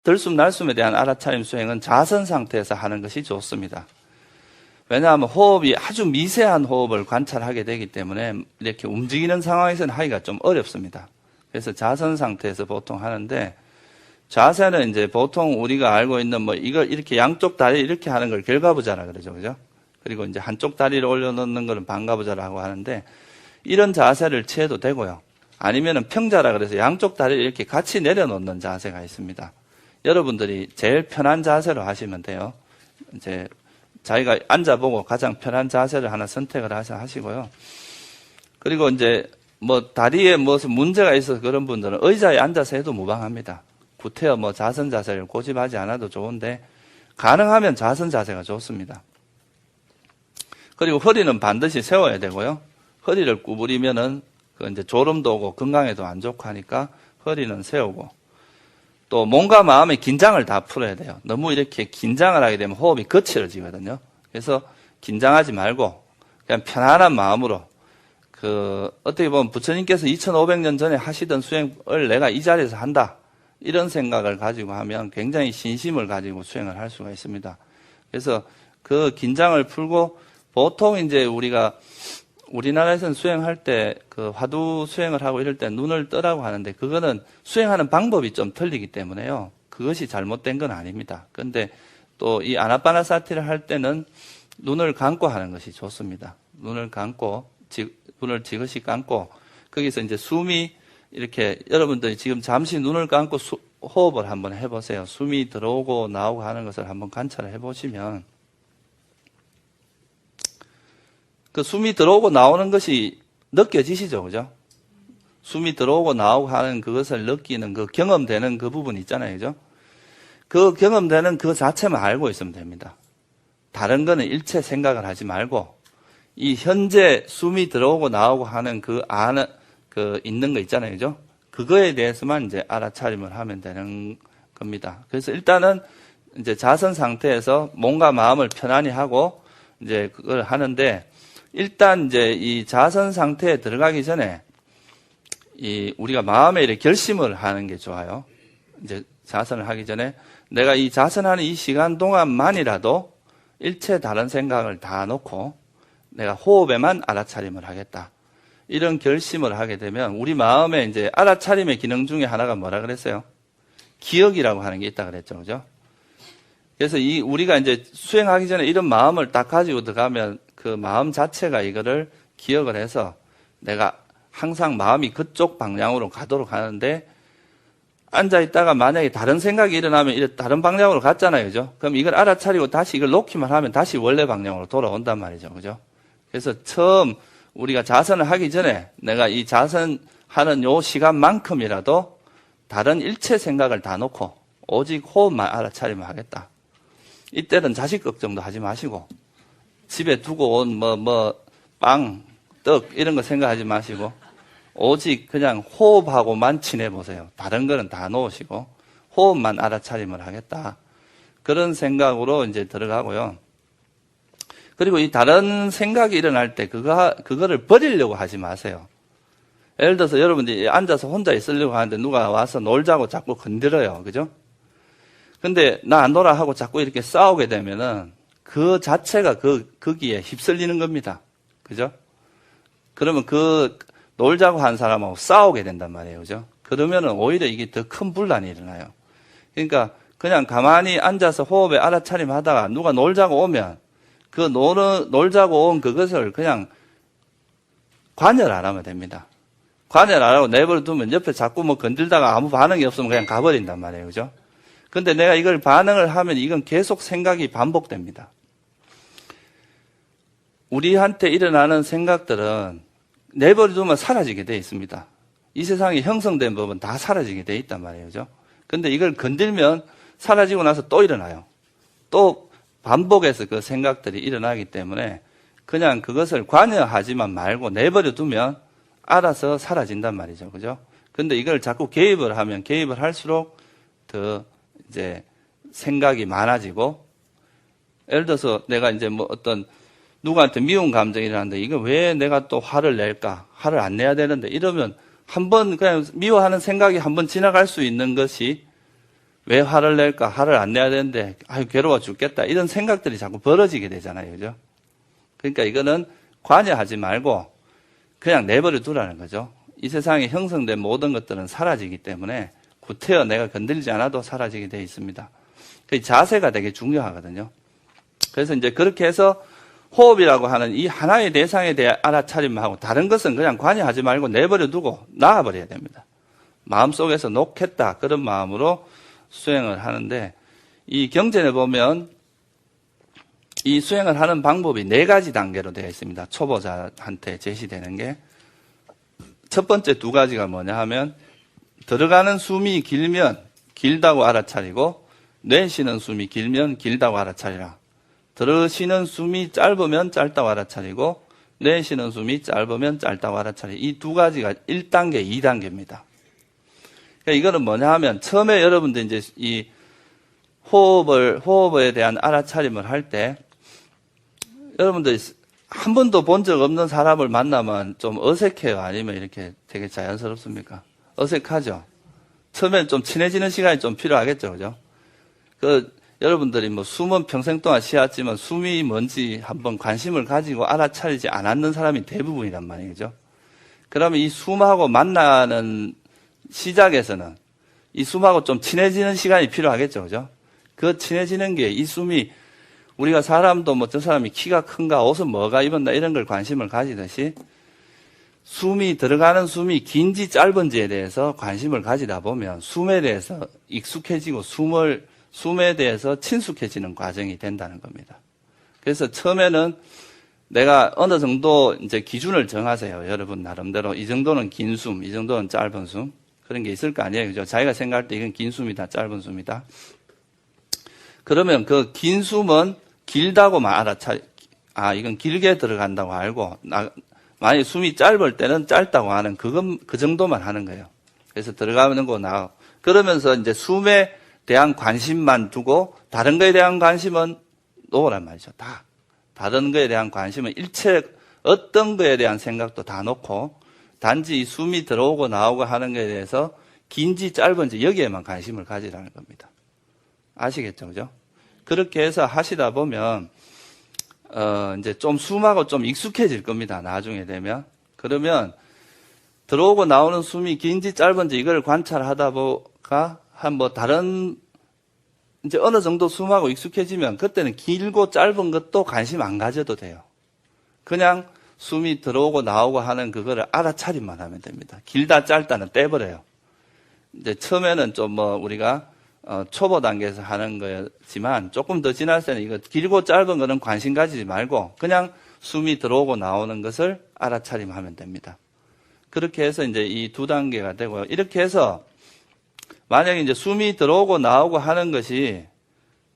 들숨 날숨에 대한 알아차림 수행은 자선 상태에서 하는 것이 좋습니다. 왜냐하면 호흡이 아주 미세한 호흡을 관찰하게 되기 때문에 이렇게 움직이는 상황에서는 하기가 좀 어렵습니다. 그래서 자선 상태에서 보통 하는데, 자세는 이제 보통 우리가 알고 있는 이걸 이렇게 양쪽 다리 이렇게 하는 걸 결과부자라 그러죠. 그죠? 그리고 이제 한쪽 다리를 올려놓는 거는 반가부자라고 하는데, 이런 자세를 취해도 되고요. 아니면은 평자라 그래서 양쪽 다리를 이렇게 같이 내려놓는 자세가 있습니다. 여러분들이 제일 편한 자세로 하시면 돼요. 이제 자기가 앉아보고 가장 편한 자세를 하나 선택을 하시고요. 그리고 이제 다리에 무슨 문제가 있어서 그런 분들은 의자에 앉아서 해도 무방합니다. 구태여 자선 자세를 고집하지 않아도 좋은데, 가능하면 자선 자세가 좋습니다. 그리고 허리는 반드시 세워야 되고요. 허리를 구부리면은 이제 졸음도 오고 건강에도 안 좋고 하니까 허리는 세우고, 또 몸과 마음의 긴장을 다 풀어야 돼요. 너무 이렇게 긴장을 하게 되면 호흡이 거칠어지거든요. 그래서 긴장하지 말고 그냥 편안한 마음으로, 어떻게 보면 부처님께서 2500년 전에 하시던 수행을 내가 이 자리에서 한다, 이런 생각을 가지고 하면 굉장히 신심을 가지고 수행을 할 수가 있습니다. 그래서 그 긴장을 풀고, 보통 이제 우리나라에서는 수행할 때 화두 수행을 하고 이럴 때 눈을 뜨라고 하는데, 그거는 수행하는 방법이 좀 틀리기 때문에요. 그것이 잘못된 건 아닙니다. 그런데 또 이 아나파나사티를 할 때는 눈을 감고 하는 것이 좋습니다. 눈을 지그시 감고, 거기서 이제 숨이 이렇게, 여러분들이 지금 잠시 눈을 감고 호흡을 한번 해보세요. 숨이 들어오고 나오고 하는 것을 한번 관찰을 해보시면, 그 숨이 들어오고 나오는 것이 느껴지시죠? 그죠? 숨이 들어오고 나오고 하는 그것을 느끼는 경험되는 그 부분 있잖아요. 그죠? 그 경험되는 그 자체만 알고 있으면 됩니다. 다른 거는 일체 생각을 하지 말고, 이 현재 숨이 들어오고 나오고 하는 있는 거 있잖아요. 그죠? 그거에 대해서만 이제 알아차림을 하면 되는 겁니다. 그래서 일단은 이제 자선 상태에서 몸과 마음을 편안히 하고 이제 그걸 하는데, 일단 이제 이 자선 상태에 들어가기 전에 우리가 마음에 이렇게 결심을 하는 게 좋아요. 이제 자선을 하기 전에 내가 이 자선하는 이 시간 동안만이라도 일체 다른 생각을 다 놓고 내가 호흡에만 알아차림을 하겠다, 이런 결심을 하게 되면 우리 마음에 이제 알아차림의 기능 중에 하나가 뭐라 그랬어요? 기억이라고 하는 게 있다 그랬죠. 그죠? 그래서 우리가 이제 수행하기 전에 이런 마음을 딱 가지고 들어가면 그 마음 자체가 이거를 기억을 해서 내가 항상 마음이 그쪽 방향으로 가도록 하는데, 앉아있다가 만약에 다른 생각이 일어나면 다른 방향으로 갔잖아요. 그죠? 그럼 이걸 알아차리고 다시 이걸 놓기만 하면 다시 원래 방향으로 돌아온단 말이죠. 그죠? 그래서 처음 우리가 자선을 하기 전에 내가 이 자선하는 요 시간만큼이라도 다른 일체 생각을 다 놓고 오직 호흡만 알아차리면 하겠다. 이때는 자식 걱정도 하지 마시고, 집에 두고 온 빵, 떡 이런 거 생각하지 마시고 오직 그냥 호흡하고만 지내보세요. 다른 거는 다 놓으시고 호흡만 알아차림을 하겠다, 그런 생각으로 이제 들어가고요. 그리고 이 다른 생각이 일어날 때 그거를 버리려고 하지 마세요. 예를 들어서 여러분들이 앉아서 혼자 있으려고 하는데 누가 와서 놀자고 자꾸 건드려요. 그죠? 근데 나 안 놀아 하고 자꾸 이렇게 싸우게 되면은 그 자체가 거기에 휩쓸리는 겁니다. 그죠? 그러면 놀자고 한 사람하고 싸우게 된단 말이에요. 그죠? 그러면은 오히려 이게 더 큰 분란이 일어나요. 그러니까 그냥 가만히 앉아서 호흡에 알아차림 하다가 누가 놀자고 오면 놀자고 온 그것을 그냥 관여를 안 하면 됩니다. 관여를 안 하고 내버려 두면 옆에 자꾸 건들다가 아무 반응이 없으면 그냥 가버린단 말이에요. 그죠? 근데 내가 이걸 반응을 하면 이건 계속 생각이 반복됩니다. 우리한테 일어나는 생각들은 내버려 두면 사라지게 되어 있습니다. 이 세상에 형성된 법은 다 사라지게 되어 있단 말이에요. 그죠? 근데 이걸 건들면 사라지고 나서 또 일어나요. 또 반복해서 그 생각들이 일어나기 때문에 그냥 그것을 관여하지만 말고 내버려 두면 알아서 사라진단 말이죠. 그죠? 근데 이걸 자꾸 개입을 하면 개입을 할수록 더 이제 생각이 많아지고, 예를 들어서 내가 이제 어떤 누구한테 미운 감정이 일어나는데 이거 왜 내가 또 화를 낼까? 화를 안 내야 되는데 이러면 한번 그냥 미워하는 생각이 한번 지나갈 수 있는 것이 왜 화를 낼까? 화를 안 내야 되는데, 아유, 괴로워 죽겠다. 이런 생각들이 자꾸 벌어지게 되잖아요. 그죠? 그러니까 이거는 관여하지 말고 그냥 내버려 두라는 거죠. 이 세상에 형성된 모든 것들은 사라지기 때문에 구태여 내가 건들지 않아도 사라지게 되어 있습니다. 그 자세가 되게 중요하거든요. 그래서 이제 그렇게 해서 호흡이라고 하는 이 하나의 대상에 대해 알아차림하고 다른 것은 그냥 관여하지 말고 내버려 두고 놔버려야 됩니다. 마음속에서 놓겠다. 그런 마음으로 수행을 하는데 이 경전에 보면 이 수행을 하는 방법이 4가지 단계로 되어 있습니다. 초보자한테 제시되는 게. 첫 번째 2가지가 뭐냐 하면 들어가는 숨이 길면 길다고 알아차리고 내쉬는 숨이 길면 길다고 알아차리라. 들으시는 숨이 짧으면 짧다고 알아차리고 내쉬는 숨이 짧으면 짧다고 알아차리. 이 2가지가 1단계, 2단계입니다. 그러니까 이거는 뭐냐 하면 처음에 여러분들 이제 이 호흡에 대한 알아차림을 할 때 여러분들 한 번도 본 적 없는 사람을 만나면 좀 어색해요? 아니면 이렇게 되게 자연스럽습니까? 어색하죠? 처음엔 좀 친해지는 시간이 좀 필요하겠죠, 그죠? 여러분들이 뭐 숨은 평생 동안 쉬었지만 숨이 뭔지 한번 관심을 가지고 알아차리지 않았는 사람이 대부분이란 말이죠. 그러면 이 숨하고 만나는 시작에서는 이 숨하고 좀 친해지는 시간이 필요하겠죠, 그죠? 그 친해지는 게 이 숨이 우리가 사람도 뭐 저 사람이 키가 큰가 옷은 뭐가 입었나 이런 걸 관심을 가지듯이 숨이 들어가는 숨이 긴지 짧은지에 대해서 관심을 가지다 보면 숨에 대해서 익숙해지고 숨에 대해서 친숙해지는 과정이 된다는 겁니다. 그래서 처음에는 내가 어느 정도 이제 기준을 정하세요. 여러분 나름대로 이 정도는 긴 숨, 이 정도는 짧은 숨 그런 게 있을 거 아니에요, 그죠? 자기가 생각할 때 이건 긴 숨이다, 짧은 숨이다. 그러면 그 긴 숨은 길다고만 이건 길게 들어간다고 알고, 만약에 숨이 짧을 때는 짧다고 하는, 그 정도만 하는 거예요. 그래서 들어가는 거 나와. 그러면서 이제 숨에 대한 관심만 두고, 다른 거에 대한 관심은 놓으란 말이죠. 다른 거에 대한 관심은 일체 어떤 거에 대한 생각도 다 놓고, 단지 이 숨이 들어오고 나오고 하는 거에 대해서 긴지 짧은지 여기에만 관심을 가지라는 겁니다. 아시겠죠, 그죠? 그렇게 해서 하시다 보면, 이제 좀 숨하고 좀 익숙해질 겁니다. 나중에 되면. 그러면 들어오고 나오는 숨이 긴지 짧은지 이걸 관찰하다 보가 다른, 이제 어느 정도 숨하고 익숙해지면 그때는 길고 짧은 것도 관심 안 가져도 돼요. 그냥 숨이 들어오고 나오고 하는 그거를 알아차림만 하면 됩니다. 길다 짧다는 떼버려요. 이제 처음에는 좀 우리가 초보 단계에서 하는 거지만 조금 더 지날 때는 이거 길고 짧은 거는 관심 가지지 말고 그냥 숨이 들어오고 나오는 것을 알아차림하면 됩니다. 그렇게 해서 이제 이 2단계가 되고요. 이렇게 해서 만약에 이제 숨이 들어오고 나오고 하는 것이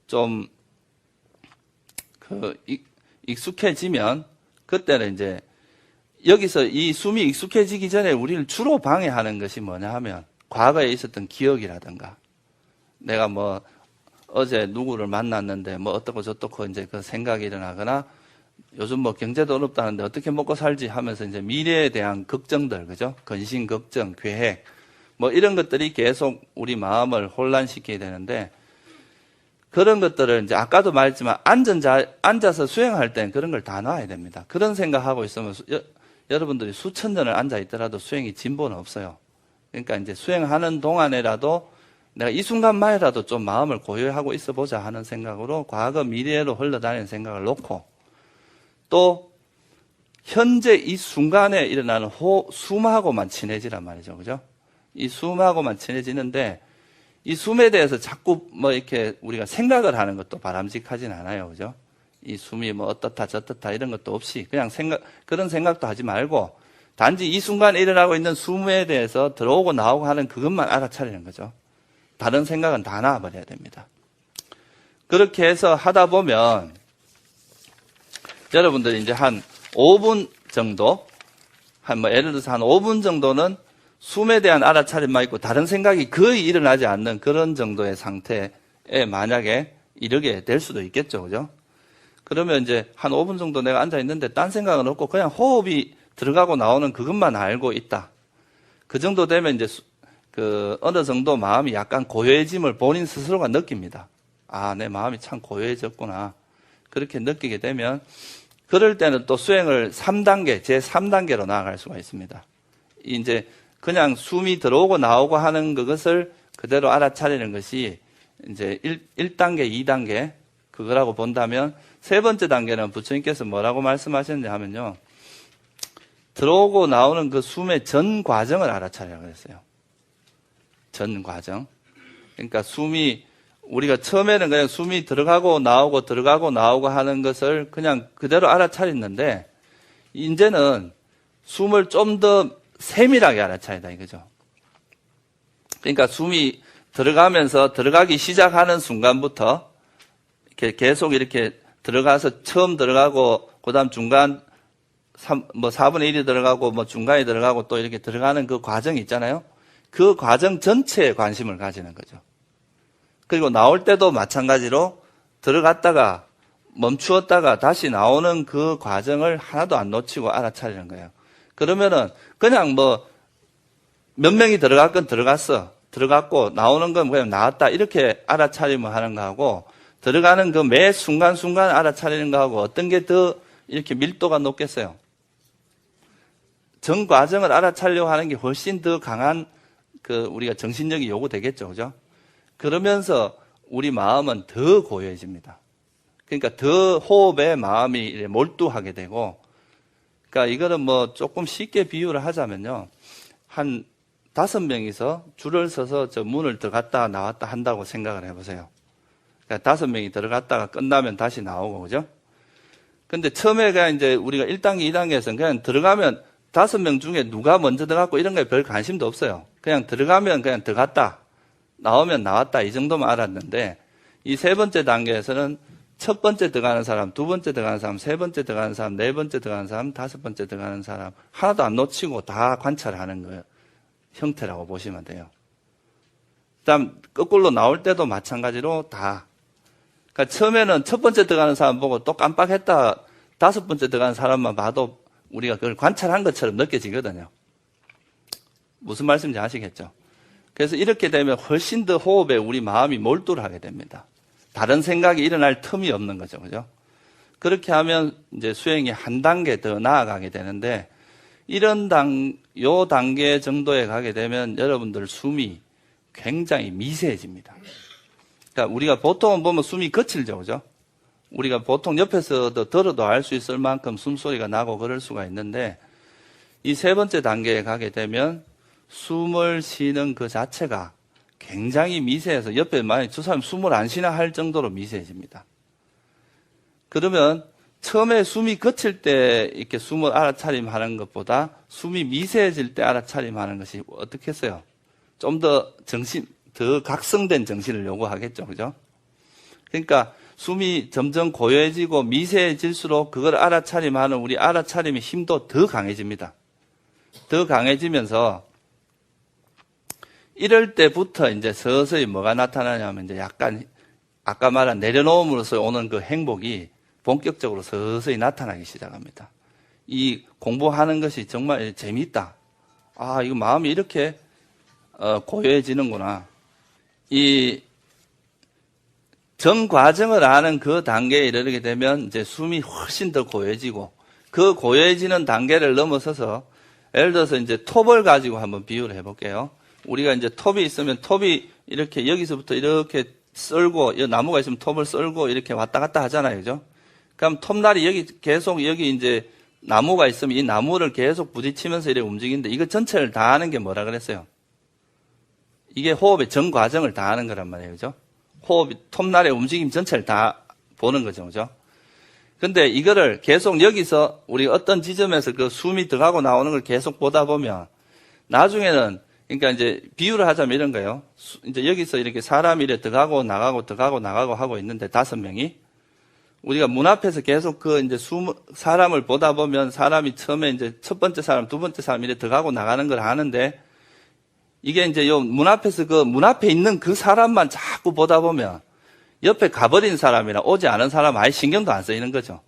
좀 익숙해지면 그때는 이제 여기서 이 숨이 익숙해지기 전에 우리를 주로 방해하는 것이 뭐냐 하면 과거에 있었던 기억이라든가 내가 어제 누구를 만났는데 어떻고 저떻고 이제 그 생각이 일어나거나 요즘 경제도 어렵다는데 어떻게 먹고 살지 하면서 이제 미래에 대한 걱정들, 그죠? 근심, 걱정, 계획, 이런 것들이 계속 우리 마음을 혼란시키게 되는데 그런 것들을 이제 아까도 말했지만 앉아서 수행할 땐 그런 걸 다 놔야 됩니다. 그런 생각하고 있으면 여러분들이 수천 년을 앉아 있더라도 수행이 진보는 없어요. 그러니까 이제 수행하는 동안에라도 내가 이 순간만이라도 좀 마음을 고요하고 있어 보자 하는 생각으로 과거 미래로 흘러다니는 생각을 놓고 또 현재 이 순간에 일어나는 숨하고만 친해지란 말이죠. 그죠? 이 숨하고만 친해지는데 이 숨에 대해서 자꾸 이렇게 우리가 생각을 하는 것도 바람직하진 않아요. 그죠? 이 숨이 어떻다 저떻다 이런 것도 없이 그냥 그런 생각도 하지 말고 단지 이 순간에 일어나고 있는 숨에 대해서 들어오고 나오고 하는 그것만 알아차리는 거죠. 다른 생각은 다 놔버려야 됩니다. 그렇게 해서 하다 보면 여러분들이 이제 한 5분 정도, 예를 들어서 한 5분 정도는 숨에 대한 알아차림만 있고 다른 생각이 거의 일어나지 않는 그런 정도의 상태에 만약에 이르게 될 수도 있겠죠, 그죠? 그러면 이제 한 5분 정도 내가 앉아 있는데 딴 생각은 없고 그냥 호흡이 들어가고 나오는 그것만 알고 있다. 그 정도 되면 이제 어느 정도 마음이 약간 고요해짐을 본인 스스로가 느낍니다. 아, 내 마음이 참 고요해졌구나. 그렇게 느끼게 되면, 그럴 때는 또 수행을 3단계, 제 3단계로 나아갈 수가 있습니다. 이제 그냥 숨이 들어오고 나오고 하는 그것을 그대로 알아차리는 것이 이제 1단계, 2단계, 그거라고 본다면, 세 번째 단계는 부처님께서 뭐라고 말씀하셨냐 하면요. 들어오고 나오는 그 숨의 전 과정을 알아차리라고 했어요. 전 과정. 그러니까 우리가 처음에는 그냥 숨이 들어가고 나오고 하는 것을 그냥 그대로 알아차렸는데, 이제는 숨을 좀 더 세밀하게 알아차리다 이거죠. 그러니까 숨이 들어가기 시작하는 순간부터 이렇게 계속 이렇게 들어가서 처음 들어가고, 그 다음 중간 4분의 1이 들어가고, 중간에 들어가고 또 이렇게 들어가는 그 과정이 있잖아요. 그 과정 전체에 관심을 가지는 거죠. 그리고 나올 때도 마찬가지로 들어갔다가 멈추었다가 다시 나오는 그 과정을 하나도 안 놓치고 알아차리는 거예요. 그러면은 그냥 몇 명이 들어갈 건 들어갔고 나오는 건 그냥 나왔다 이렇게 알아차리면 하는 거하고, 들어가는 그 매 순간순간 알아차리는 거하고 어떤 게 더 이렇게 밀도가 높겠어요? 전 과정을 알아차리려고 하는 게 훨씬 더 강한 우리가 정신력이 요구되겠죠. 그죠? 그러면서 우리 마음은 더 고요해집니다. 그러니까 더 호흡에 마음이 몰두하게 되고, 그러니까 이거는 조금 쉽게 비유를 하자면요. 한 5명이서 줄을 서서 저 문을 들어갔다 나왔다 한다고 생각을 해보세요. 그러니까 5명이 들어갔다가 끝나면 다시 나오고, 그죠? 근데 처음에 그냥 이제 우리가 1단계, 2단계에서는 그냥 들어가면 5명 중에 누가 먼저 들어갔고 이런 거에 별 관심도 없어요. 그냥 들어가면 그냥 들어갔다, 나오면 나왔다 이 정도만 알았는데, 이 세 번째 단계에서는 첫 번째 들어가는 사람, 두 번째 들어가는 사람, 세 번째 들어가는 사람, 네 번째 들어가는 사람, 다섯 번째 들어가는 사람 하나도 안 놓치고 다 관찰하는 거 형태라고 보시면 돼요. 그다음 거꾸로 나올 때도 마찬가지로 다. 그러니까 처음에는 첫 번째 들어가는 사람 보고 또 깜빡했다 다섯 번째 들어가는 사람만 봐도 우리가 그걸 관찰한 것처럼 느껴지거든요. 무슨 말씀인지 아시겠죠? 그래서 이렇게 되면 훨씬 더 호흡에 우리 마음이 몰두를 하게 됩니다. 다른 생각이 일어날 틈이 없는 거죠. 그죠? 그렇게 하면 이제 수행이 한 단계 더 나아가게 되는데, 요 단계 정도에 가게 되면 여러분들 숨이 굉장히 미세해집니다. 그러니까 우리가 보통은 보면 숨이 거칠죠. 그죠? 우리가 보통 옆에서도 들어도 알 수 있을 만큼 숨소리가 나고 그럴 수가 있는데, 이 세 번째 단계에 가게 되면 숨을 쉬는 그 자체가 굉장히 미세해서 옆에 만약에 저 사람 숨을 안 쉬나 할 정도로 미세해집니다. 그러면 처음에 숨이 거칠 때 이렇게 숨을 알아차림하는 것보다 숨이 미세해질 때 알아차림하는 것이 어떻겠어요? 좀 더 더 각성된 정신을 요구하겠죠. 그죠? 그러니까 숨이 점점 고요해지고 미세해질수록 그걸 알아차림하는 우리 알아차림의 힘도 더 강해집니다. 더 강해지면서 이럴 때부터 이제 서서히 뭐가 나타나냐면 이제 약간 아까 말한 내려놓음으로써 오는 그 행복이 본격적으로 서서히 나타나기 시작합니다. 이 공부하는 것이 정말 재미있다. 아, 이거 마음이 이렇게 고요해지는구나. 이 전 과정을 아는 그 단계에 이르게 되면 이제 숨이 훨씬 더 고요해지고, 그 고요해지는 단계를 넘어서서 예를 들어서 이제 톱을 가지고 한번 비유를 해볼게요. 우리가 이제 톱이 있으면 톱이 이렇게 여기서부터 이렇게 썰고, 여기 나무가 있으면 톱을 썰고 이렇게 왔다 갔다 하잖아요. 그죠? 그럼 톱날이 여기 이제 나무가 있으면 이 나무를 계속 부딪히면서 이렇게 움직이는데, 이거 전체를 다 하는 게 뭐라 그랬어요? 이게 호흡의 전 과정을 다 하는 거란 말이에요. 그죠? 호흡이, 톱날의 움직임 전체를 다 보는 거죠. 그죠? 근데 이거를 계속 여기서 우리 어떤 지점에서 그 숨이 들어가고 나오는 걸 계속 보다 보면 나중에는, 그러니까 이제 비유를 하자면 이런 거예요. 이제 여기서 이렇게 사람이 이렇게 들어가고 나가고 하고 있는데 5명이 우리가 문 앞에서 계속 그 이제 사람을 보다 보면 사람이 처음에 이제 첫 번째 사람, 두 번째 사람 이렇게 들어가고 나가는 걸 아는데, 이게 이제 요 문 앞에서 그 문 앞에 있는 그 사람만 자꾸 보다 보면 옆에 가버린 사람이나 오지 않은 사람 아예 신경도 안 쓰이는 거죠.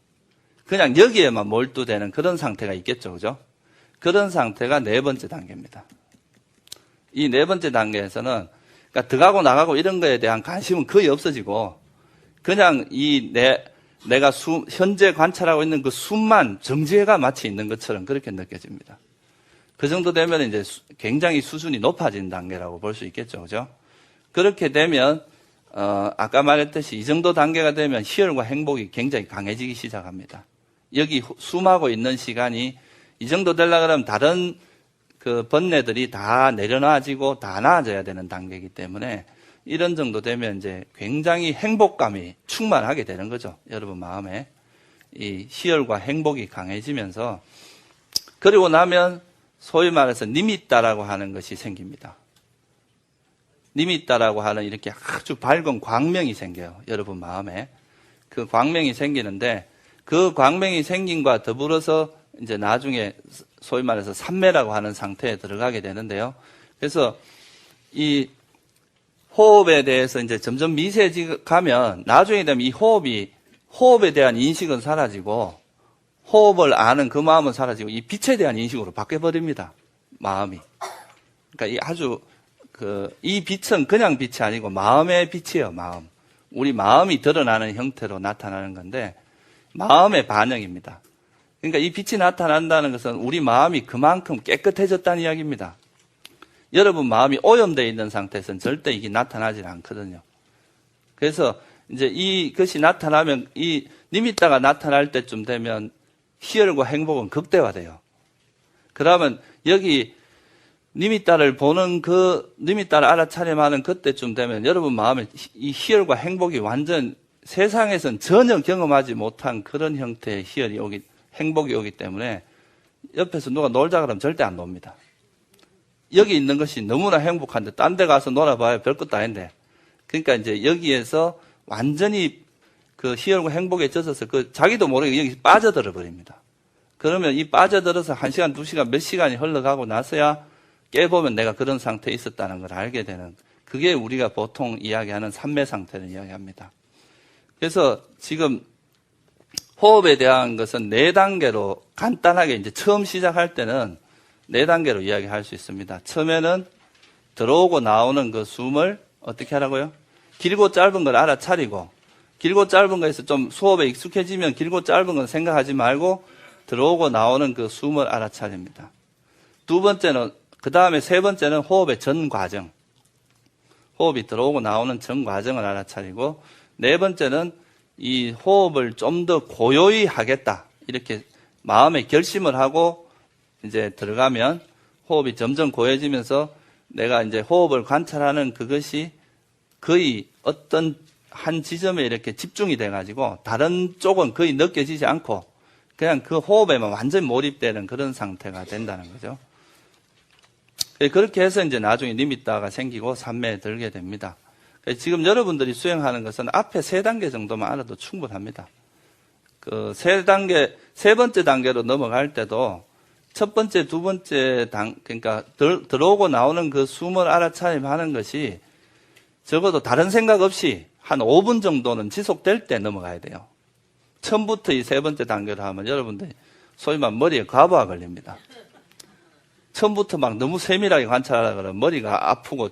그냥 여기에만 몰두되는 그런 상태가 있겠죠. 그죠? 그런 상태가 네 번째 단계입니다. 이 네 번째 단계에서는 그러니까 들어가고 나가고 이런 거에 대한 관심은 거의 없어지고 그냥 내가 현재 관찰하고 있는 그 숨만 정지해가 마치 있는 것처럼 그렇게 느껴집니다. 그 정도 되면 이제 굉장히 수준이 높아진 단계라고 볼 수 있겠죠. 그죠? 그렇게 되면, 아까 말했듯이 이 정도 단계가 되면 희열과 행복이 굉장히 강해지기 시작합니다. 여기 숨하고 있는 시간이 이 정도 되려고 하면 다른 그 번뇌들이 다 내려놔지고 다 나아져야 되는 단계이기 때문에 이런 정도 되면 이제 굉장히 행복감이 충만하게 되는 거죠. 여러분 마음에. 이 희열과 행복이 강해지면서 그리고 나면 소위 말해서 니미따라고 하는 것이 생깁니다. 니미따라고 하는 이렇게 아주 밝은 광명이 생겨요. 여러분 마음에. 그 광명이 생기는데 그 광명이 생긴과 더불어서 이제 나중에 소위 말해서 삼매라고 하는 상태에 들어가게 되는데요. 그래서 이 호흡에 대해서 이제 점점 미세해지 가면 나중에 되면 이 호흡에 대한 인식은 사라지고 호흡을 아는 그 마음은 사라지고 이 빛에 대한 인식으로 바뀌어버립니다. 마음이. 그러니까 이 빛은 그냥 빛이 아니고 마음의 빛이에요, 마음. 우리 마음이 드러나는 형태로 나타나는 건데 마음의 반응입니다. 그러니까 이 빛이 나타난다는 것은 우리 마음이 그만큼 깨끗해졌다는 이야기입니다. 여러분 마음이 오염되어 있는 상태에서는 절대 이게 나타나지 않거든요. 그래서 이제 이것이 나타나면 이 니미따가 나타날 때쯤 되면 희열과 행복은 극대화돼요. 그러면 여기 니미따를 보는 니미따를 알아차림하는 그때쯤 되면 여러분 마음에 이 희열과 행복이 완전 세상에선 전혀 경험하지 못한 그런 형태의 행복이 오기 때문에 옆에서 누가 놀자 그러면 절대 안 놉니다. 여기 있는 것이 너무나 행복한데 딴 데 가서 놀아봐야 별것도 아닌데. 그러니까 이제 여기에서 완전히 그 희열과 행복에 젖어서 자기도 모르게 여기 빠져들어 버립니다. 그러면 이 빠져들어서 1시간, 2시간, 몇 시간이 흘러가고 나서야 깨보면 내가 그런 상태에 있었다는 걸 알게 되는 그게 우리가 보통 이야기하는 삼매 상태를 이야기합니다. 그래서 지금 호흡에 대한 것은 4단계로 간단하게 이제 처음 시작할 때는 4단계로 이야기할 수 있습니다. 처음에는 들어오고 나오는 그 숨을 어떻게 하라고요? 길고 짧은 걸 알아차리고 길고 짧은 거에서 좀 수업에 익숙해지면 길고 짧은 건 생각하지 말고 들어오고 나오는 그 숨을 알아차립니다. 그 다음에 3번째는 호흡의 전 과정. 호흡이 들어오고 나오는 전 과정을 알아차리고 4번째는 이 호흡을 좀 더 고요히 하겠다. 이렇게 마음의 결심을 하고 이제 들어가면 호흡이 점점 고요해지면서 내가 이제 호흡을 관찰하는 그것이 거의 어떤 한 지점에 이렇게 집중이 돼가지고 다른 쪽은 거의 느껴지지 않고 그냥 그 호흡에만 완전히 몰입되는 그런 상태가 된다는 거죠. 그렇게 해서 이제 나중에 니미따가 생기고 삼매에 들게 됩니다. 지금 여러분들이 수행하는 것은 앞에 3단계 정도만 알아도 충분합니다. 그 3단계, 3번째 단계로 넘어갈 때도 첫 번째, 두 번째 그러니까 들어오고 나오는 그 숨을 알아차림하는 것이 적어도 다른 생각 없이 한 5분 정도는 지속될 때 넘어가야 돼요. 처음부터 이 3번째 단계로 하면 여러분들 소위 말 머리에 과부하 걸립니다. 처음부터 막 너무 세밀하게 관찰하라 그러면 머리가 아프고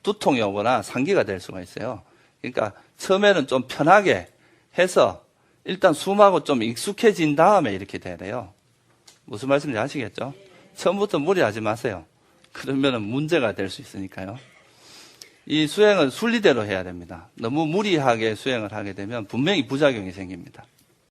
두통이 오거나 상기가 될 수가 있어요. 그러니까 처음에는 좀 편하게 해서 일단 숨하고 좀 익숙해진 다음에 이렇게 돼야 돼요. 무슨 말씀인지 아시겠죠? 처음부터 무리하지 마세요. 그러면 문제가 될 수 있으니까요. 이 수행은 순리대로 해야 됩니다. 너무 무리하게 수행을 하게 되면 분명히 부작용이 생깁니다.